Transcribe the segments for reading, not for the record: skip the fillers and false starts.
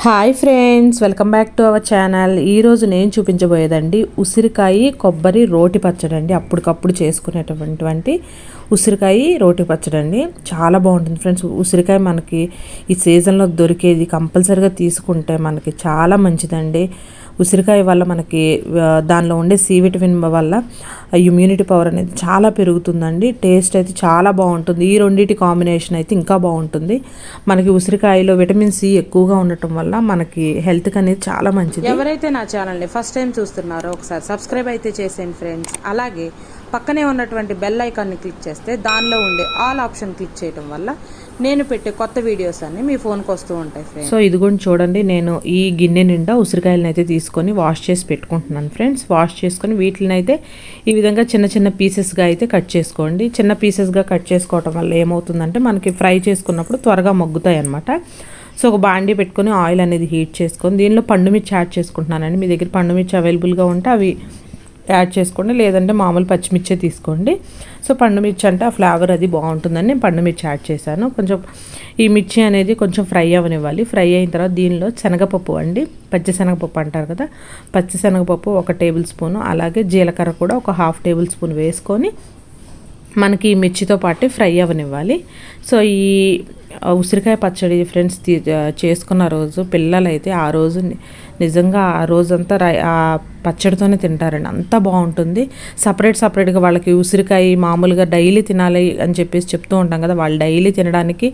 Hi friends, welcome back to our channel. ఈరోజు నేను చూపించబోయేదండి ఉసిరికాయ కొబ్బరి రోటి పచ్చడి అండి. అప్పటికప్పుడు చేసుకునేటటువంటి ఉసిరికాయ రోటి పచ్చడి అండి. చాలా బాగుంటుంది ఫ్రెండ్స్. ఉసిరికాయ మనకి ఈ సీజన్లో దొరికేది, కంపల్సరీగా తీసుకుంటే మనకి చాలా మంచిదండి. ఉసిరికాయ వల్ల మనకి దానిలో ఉండే సి విటమిన్ వల్ల ఇమ్యూనిటీ పవర్ అనేది చాలా పెరుగుతుందండి. టేస్ట్ అయితే చాలా బాగుంటుంది. ఈ రెండింటి కాంబినేషన్ అయితే ఇంకా బాగుంటుంది. మనకి ఉసిరికాయలో విటమిన్ సి ఎక్కువగా ఉండటం వల్ల మనకి హెల్త్కి అనేది చాలా మంచిది. ఎవరైతే నా ఛానల్ని ఫస్ట్ టైం చూస్తున్నారో ఒకసారి సబ్స్క్రైబ్ అయితే చేసేయండి ఫ్రెండ్స్. అలాగే పక్కనే ఉన్నటువంటి బెల్ ఐకాన్ని క్లిక్ చేస్తే దానిలో ఉండే ఆల్ ఆప్షన్ క్లిక్ చేయడం వల్ల నేను పెట్టే కొత్త వీడియోస్ అన్ని మీ ఫోన్కి వస్తూ ఉంటాయి ఫ్రెండ్స్. సో ఇదిగోండి చూడండి, నేను ఈ గిన్నె నిండా ఉసిరికాయలను అయితే తీసుకొని వాష్ చేసి పెట్టుకుంటున్నాను ఫ్రెండ్స్. వాష్ చేసుకొని వీటిని అయితే ఈ విధంగా చిన్న చిన్న పీసెస్గా అయితే కట్ చేసుకోండి. చిన్న పీసెస్గా కట్ చేసుకోవటం వల్ల ఏమవుతుందంటే మనకి ఫ్రై చేసుకున్నప్పుడు త్వరగా మగ్గుతాయి అన్నమాట. సో ఒక బాండీ పెట్టుకొని ఆయిల్ అనేది హీట్ చేసుకొని దీనిలో పండుమిర్చి యాడ్ చేసుకుంటున్నానండి. మీ దగ్గర పండుమిర్చి అవైలబుల్గా ఉంటే అవి యాడ్ చేసుకోండి, లేదంటే మామూలు పచ్చిమిర్చి తీసుకోండి. సో పండుమిర్చి అంటే ఆ ఫ్లేవర్ అది బాగుంటుందని నేను పండుమిర్చి యాడ్ చేశాను. కొంచెం ఈ మిర్చి అనేది కొంచెం ఫ్రై అవ్వనివ్వాలి. ఫ్రై అయిన తర్వాత దీనిలో శనగపప్పు అండి, పచ్చిశనగపప్పు అంటారు కదా, పచ్చిశనగపప్పు 1 టేబుల్ స్పూను, అలాగే జీలకర్ర కూడా ఒక 1/2 టేబుల్ స్పూన్ వేసుకొని మనకి ఈ మిర్చితో పాటు ఫ్రై అవ్వనివ్వాలి. సో ఈ ఉసిరికాయ పచ్చడి ఫ్రెండ్స్ చేసుకున్న రోజు పిల్లలైతే ఆ రోజు నిజంగా ఆ రోజంతా ఆ పచ్చడితోనే తింటారండి. అంత బాగుంటుంది. సపరేట్గా వాళ్ళకి ఉసిరికాయ మామూలుగా డైలీ తినాలి అని చెప్పేసి చెప్తూ ఉంటాం కదా, వాళ్ళు డైలీ తినడానికి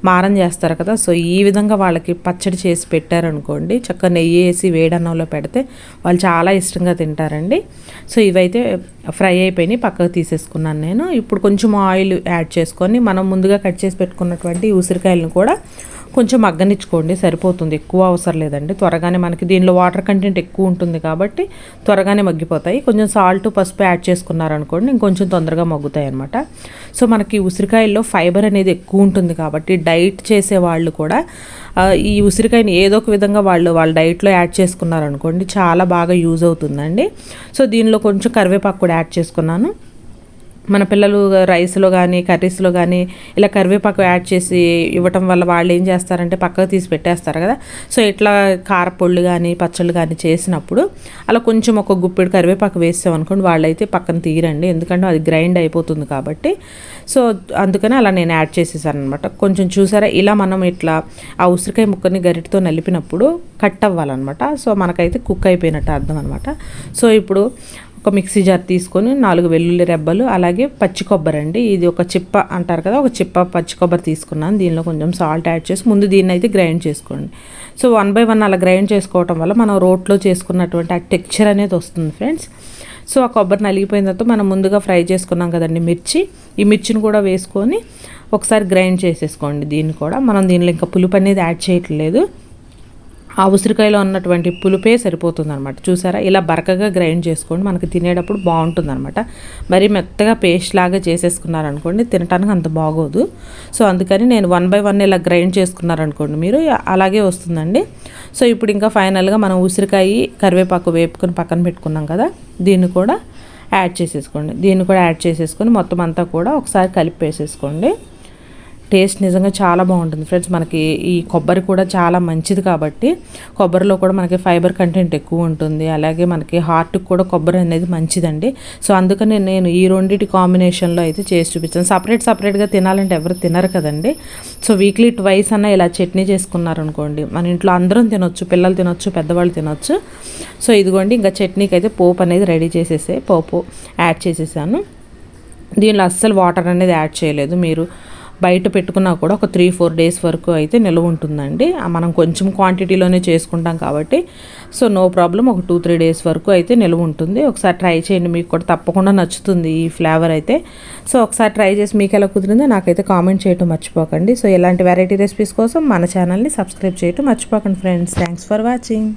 మారం చేస్తారు కదా. సో ఈ విధంగా వాళ్ళకి పచ్చడి చేసి పెట్టారనుకోండి, చక్కగా నెయ్యి వేసి వేడన్నంలో పెడితే వాళ్ళు చాలా ఇష్టంగా తింటారండి. సో ఇవైతే ఫ్రై అయిపోయినాయి, పక్కకు తీసేసుకున్నాను నేను. ఇప్పుడు కొంచెం ఆయిల్ యాడ్ చేసుకొని మనం ముందుగా కట్ చేసి పెట్టుకున్నటువంటి ఉసిరికాయలను కూడా కొంచెం మగ్గనిచ్చుకోండి, సరిపోతుంది. ఎక్కువ అవసరం లేదండి. త్వరగానే మనకి దీనిలో వాటర్ కంటెంట్ ఎక్కువ ఉంటుంది కాబట్టి త్వరగానే మగ్గిపోతాయి. కొంచెం సాల్ట్ పసుపు యాడ్ చేసుకున్నారనుకోండి ఇంకొంచెం తొందరగా మగ్గుతాయి అనమాట. సో మనకి ఉసిరికాయల్లో ఫైబర్ అనేది ఎక్కువ ఉంటుంది కాబట్టి డైట్ చేసే వాళ్ళు కూడా ఈ ఉసిరికాయని ఏదో ఒక విధంగా వాళ్ళ డైట్లో యాడ్ చేసుకున్నారనుకోండి చాలా బాగా యూజ్ అవుతుందండి. సో దీనిలో కొంచెం కరివేపాకు కూడా యాడ్ చేసుకున్నాను. మన పిల్లలు రైస్లో కానీ కర్రీస్లో కానీ ఇలా కరివేపాకు యాడ్ చేసి ఇవ్వటం వల్ల వాళ్ళు ఏం చేస్తారంటే పక్కకు తీసి పెట్టేస్తారు కదా. సో ఇట్లా కారపొళ్ళు కానీ పచ్చళ్ళు కానీ చేసినప్పుడు అలా కొంచెం ఒక గుప్పెడు కరివేపాకు వేసామనుకోండి వాళ్ళైతే పక్కన తీరండి, ఎందుకంటే అది గ్రైండ్ అయిపోతుంది కాబట్టి. సో అందుకని అలా నేను యాడ్ చేసేసాను అనమాట. కొంచెం చూసారా, ఇలా మనం ఇట్లా ఆ ఉసిరికాయ ముక్కని గరిటతో నలిపినప్పుడు కట్ అవ్వాలన్నమాట. సో మనకైతే కుక్ అయిపోయినట్టు అర్థం అనమాట. సో ఇప్పుడు ఒక మిక్సీ జార్ తీసుకొని 4 వెల్లుల్లి రెబ్బలు, అలాగే పచ్చి కొబ్బరి అండి, ఇది ఒక చిప్ప అంటారు కదా, ఒక చిప్ప పచ్చి కొబ్బరి తీసుకున్నాను. దీనిలో కొంచెం సాల్ట్ యాడ్ చేసి ముందు దీన్ని అయితే గ్రైండ్ చేసుకోండి. సో 1 by 1 అలా గ్రైండ్ చేసుకోవటం వల్ల మనం రోట్లో చేసుకున్నటువంటి ఆ టెక్స్చర్ అనేది వస్తుంది ఫ్రెండ్స్. సో ఆ కొబ్బరి నలిగిపోయిన తర్వాత మనం ముందుగా ఫ్రై చేసుకున్నాం కదండి మిర్చి, ఈ మిర్చిని కూడా వేసుకొని ఒకసారి గ్రైండ్ చేసేసుకోండి. దీన్ని కూడా మనం దీనిలో ఇంకా పులుపు అనేది యాడ్ చేయట్లేదు, ఆ ఉసిరికాయలో ఉన్నటువంటి పులుపే సరిపోతుంది అనమాట. చూసారా, ఇలా బరకగా గ్రైండ్ చేసుకోండి, మనకి తినేటప్పుడు బాగుంటుంది అనమాట. మరి మెత్తగా పేస్ట్ లాగా చేసేసుకున్నారనుకోండి తినడానికి అంత బాగోదు. సో అందుకని నేను 1 by 1 ఇలా గ్రైండ్ చేసుకున్నారనుకోండి మీరు అలాగే వస్తుందండి. సో ఇప్పుడు ఇంకా ఫైనల్గా మనం ఉసిరికాయ కరివేపాకు వేపుకొని పక్కన పెట్టుకున్నాం కదా, దీన్ని కూడా యాడ్ చేసేసుకొని మొత్తం అంతా కూడా ఒకసారి కలిపేసేసుకోండి. టేస్ట్ నిజంగా చాలా బాగుంటుంది ఫ్రెండ్స్. మనకి ఈ కొబ్బరి కూడా చాలా మంచిది కాబట్టి కొబ్బరిలో కూడా మనకి ఫైబర్ కంటెంట్ ఎక్కువ ఉంటుంది, అలాగే మనకి హార్ట్కి కూడా కొబ్బరి అనేది మంచిదండి. సో అందుకని నేను ఈ రెండింటి కాంబినేషన్లో అయితే చేసి చూపించాను. సపరేట్గా తినాలంటే ఎవరు తినరు కదండి. సో వీక్లీ ట్వైస్ అన్న ఇలా చట్నీ చేసుకున్నారనుకోండి మన ఇంట్లో అందరం తినొచ్చు, పిల్లలు తినొచ్చు, పెద్దవాళ్ళు తినొచ్చు. సో ఇదిగోండి, ఇంకా చట్నీకి అయితే పోపు అనేది రెడీ చేసేసే పోపు యాడ్ చేసేసాను. దీనిలో అస్సలు వాటర్ అనేది యాడ్ చేయలేదు. మీరు బయట పెట్టుకున్నా కూడా ఒక 3-4 days వరకు అయితే నిల్వ ఉంటుందండి. మనం కొంచెం క్వాంటిటీలోనే చేసుకుంటాం కాబట్టి సో నో ప్రాబ్లం, ఒక 2-3 days వరకు అయితే నిల్వ ఉంటుంది. ఒకసారి ట్రై చేయండి, మీకు కూడా తప్పకుండా నచ్చుతుంది ఈ ఫ్లేవర్ అయితే. సో ఒకసారి ట్రై చేసి మీకు ఎలా కుదిరిందో నాకైతే కామెంట్ చేయటం మర్చిపోకండి. సో ఇలాంటి వెరైటీ రెసిపీస్ కోసం మన ఛానల్ని సబ్స్క్రైబ్ చేయటం మర్చిపోకండి ఫ్రెండ్స్. Thanks for watching.